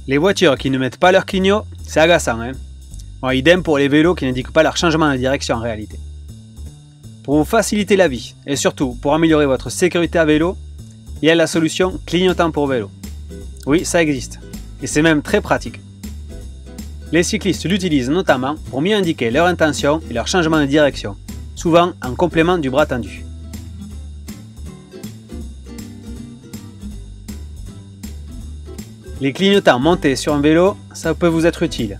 Les voitures qui ne mettent pas leur clignot, c'est agaçant, hein. Bon, idem pour les vélos qui n'indiquent pas leur changement de direction en réalité. Pour vous faciliter la vie, et surtout pour améliorer votre sécurité à vélo, il y a la solution clignotant pour vélo. Oui, ça existe, et c'est même très pratique. Les cyclistes l'utilisent notamment pour mieux indiquer leur intention et leur changement de direction, souvent en complément du bras tendu. Les clignotants montés sur un vélo, ça peut vous être utile.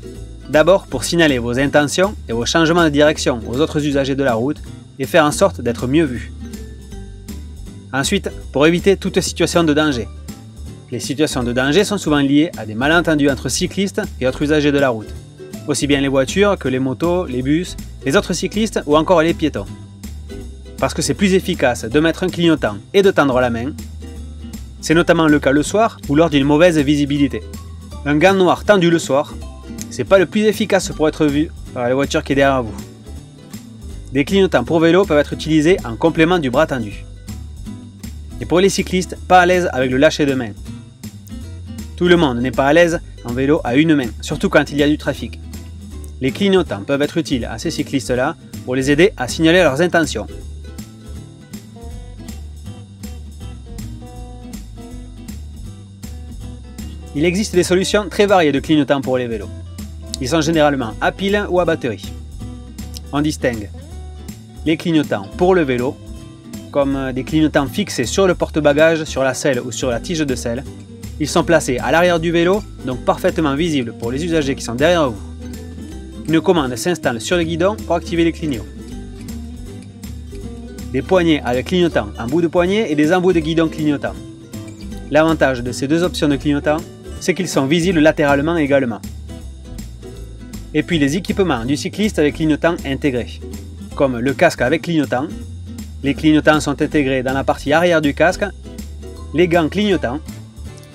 D'abord pour signaler vos intentions et vos changements de direction aux autres usagers de la route et faire en sorte d'être mieux vu. Ensuite, pour éviter toute situation de danger. Les situations de danger sont souvent liées à des malentendus entre cyclistes et autres usagers de la route, aussi bien les voitures que les motos, les bus, les autres cyclistes ou encore les piétons. Parce que c'est plus efficace de mettre un clignotant et de tendre la main. C'est notamment le cas le soir ou lors d'une mauvaise visibilité. Un gant noir tendu le soir, c'est pas le plus efficace pour être vu par la voiture qui est derrière vous. Des clignotants pour vélo peuvent être utilisés en complément du bras tendu. Et pour les cyclistes, pas à l'aise avec le lâcher de main. Tout le monde n'est pas à l'aise en vélo à une main, surtout quand il y a du trafic. Les clignotants peuvent être utiles à ces cyclistes-là pour les aider à signaler leurs intentions. Il existe des solutions très variées de clignotants pour les vélos. Ils sont généralement à pile ou à batterie. On distingue les clignotants pour le vélo, comme des clignotants fixés sur le porte-bagages, sur la selle ou sur la tige de selle. Ils sont placés à l'arrière du vélo, donc parfaitement visibles pour les usagers qui sont derrière vous. Une commande s'installe sur le guidon pour activer les clignots. Des poignées avec clignotants en bout de poignet et des embouts de guidon clignotants. L'avantage de ces deux options de clignotants, c'est qu'ils sont visibles latéralement également. Et puis les équipements du cycliste avec clignotants intégrés, comme le casque avec clignotant. Les clignotants sont intégrés dans la partie arrière du casque, les gants clignotants.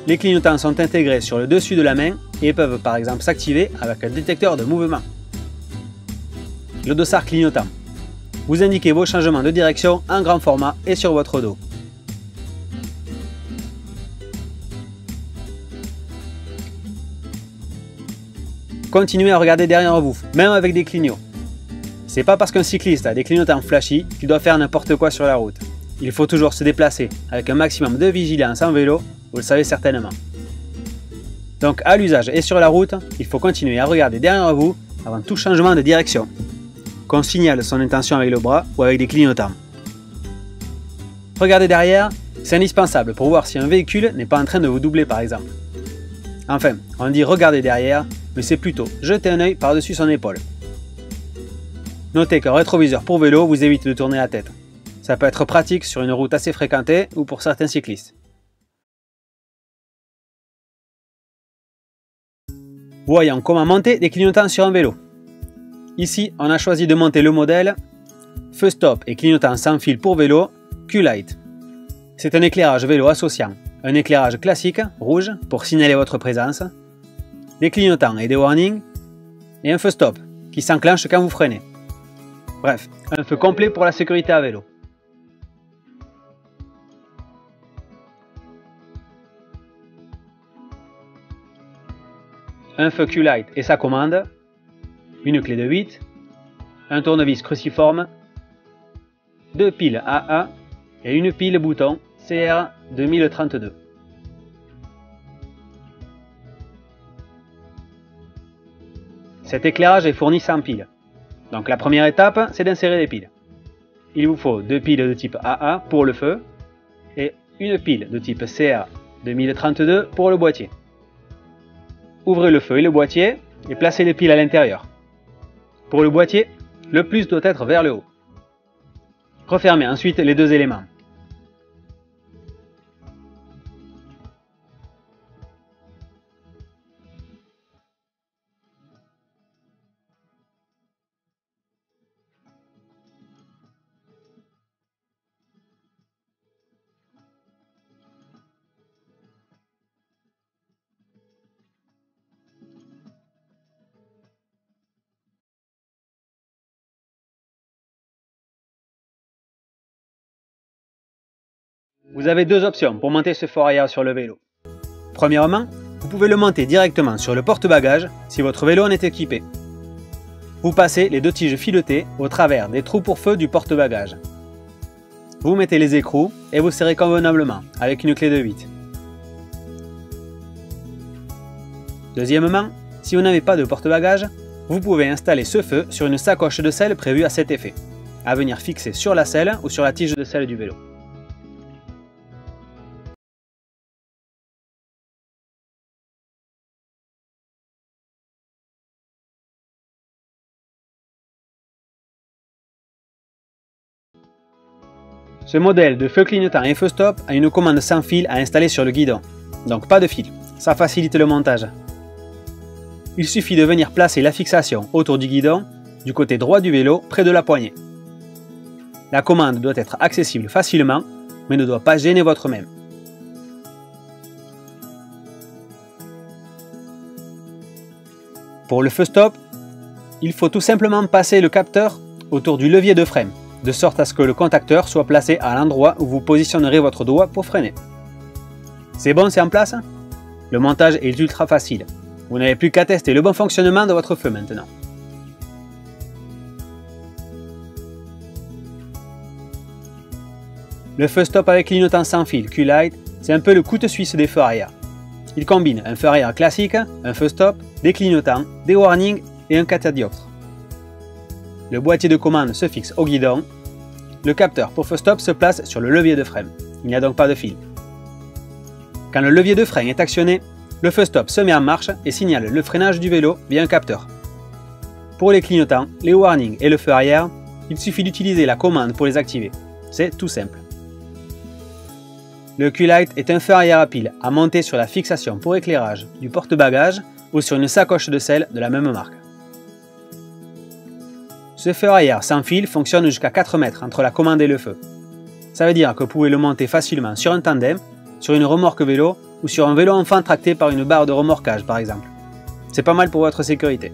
Les clignotants sont intégrés sur le dessus de la main et peuvent par exemple s'activer avec un détecteur de mouvement. Le dossard clignotant. Vous indiquez vos changements de direction en grand format et sur votre dos. Continuez à regarder derrière vous, même avec des clignots. C'est pas parce qu'un cycliste a des clignotants flashy qu'il doit faire n'importe quoi sur la route. Il faut toujours se déplacer avec un maximum de vigilance en vélo, vous le savez certainement. Donc à l'usage et sur la route, il faut continuer à regarder derrière vous avant tout changement de direction. Qu'on signale son intention avec le bras ou avec des clignotants. Regarder derrière, c'est indispensable pour voir si un véhicule n'est pas en train de vous doubler par exemple. Enfin, on dit regarder derrière, mais c'est plutôt jeter un œil par-dessus son épaule. Notez qu'un rétroviseur pour vélo vous évite de tourner la tête. Ça peut être pratique sur une route assez fréquentée ou pour certains cyclistes. Voyons comment monter des clignotants sur un vélo. Ici, on a choisi de monter le modèle Feu stop et clignotant sans fil pour vélo Q-Light. C'est un éclairage vélo associant un éclairage classique, rouge, pour signaler votre présence, des clignotants et des warnings, et un feu stop, qui s'enclenche quand vous freinez. Bref, un feu complet pour la sécurité à vélo. Un feu Q-Light et sa commande, une clé de 8, un tournevis cruciforme, deux piles AA et une pile bouton CR 2032. Cet éclairage est fourni sans pile. Donc la première étape, c'est d'insérer les piles. Il vous faut deux piles de type AA pour le feu et une pile de type CR 2032 pour le boîtier. Ouvrez le feu et le boîtier et placez les piles à l'intérieur. Pour le boîtier, le plus doit être vers le haut. Refermez ensuite les deux éléments. Vous avez deux options pour monter ce feu arrière sur le vélo. Premièrement, Vous pouvez le monter directement sur le porte-bagages si votre vélo en est équipé. Vous passez les 2 tiges filetées au travers des trous pour feu du porte-bagages. Vous mettez les écrous et vous serrez convenablement avec une clé de 8. Deuxièmement, si vous n'avez pas de porte-bagages, vous pouvez installer ce feu sur une sacoche de selle prévue à cet effet, à venir fixer sur la selle ou sur la tige de selle du vélo. Ce modèle de feu clignotant et feu stop a une commande sans fil à installer sur le guidon, donc pas de fil, ça facilite le montage. Il suffit de venir placer la fixation autour du guidon, du côté droit du vélo, près de la poignée. La commande doit être accessible facilement, mais ne doit pas gêner votre main. Pour le feu stop, il faut tout simplement passer le capteur autour du levier de frein, de sorte à ce que le contacteur soit placé à l'endroit où vous positionnerez votre doigt pour freiner. C'est bon, c'est en place? Le montage est ultra facile. Vous n'avez plus qu'à tester le bon fonctionnement de votre feu maintenant. Le feu stop avec clignotant sans fil Q-Lite, c'est un peu le couteau suisse des feux arrière. Il combine un feu arrière classique, un feu stop, des clignotants, des warnings et un catadioptre. Le boîtier de commande se fixe au guidon. Le capteur pour feu stop se place sur le levier de frein. Il n'y a donc pas de fil. Quand le levier de frein est actionné, le feu stop se met en marche et signale le freinage du vélo via un capteur. Pour les clignotants, les warnings et le feu arrière, il suffit d'utiliser la commande pour les activer. C'est tout simple. Le Q-Lite est un feu arrière à pile à monter sur la fixation pour éclairage du porte-bagages ou sur une sacoche de selle de la même marque. Ce feu arrière sans fil fonctionne jusqu'à 4 mètres entre la commande et le feu. Ça veut dire que vous pouvez le monter facilement sur un tandem, sur une remorque vélo ou sur un vélo enfant tracté par une barre de remorquage par exemple. C'est pas mal pour votre sécurité.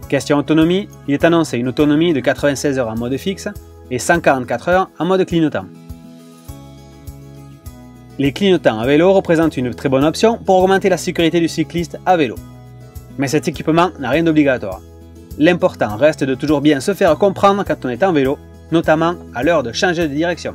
Question autonomie, il est annoncé une autonomie de 96 heures en mode fixe et 144 heures en mode clignotant. Les clignotants à vélo représentent une très bonne option pour augmenter la sécurité du cycliste à vélo. Mais cet équipement n'a rien d'obligatoire. L'important reste de toujours bien se faire comprendre quand on est en vélo, notamment à l'heure de changer de direction.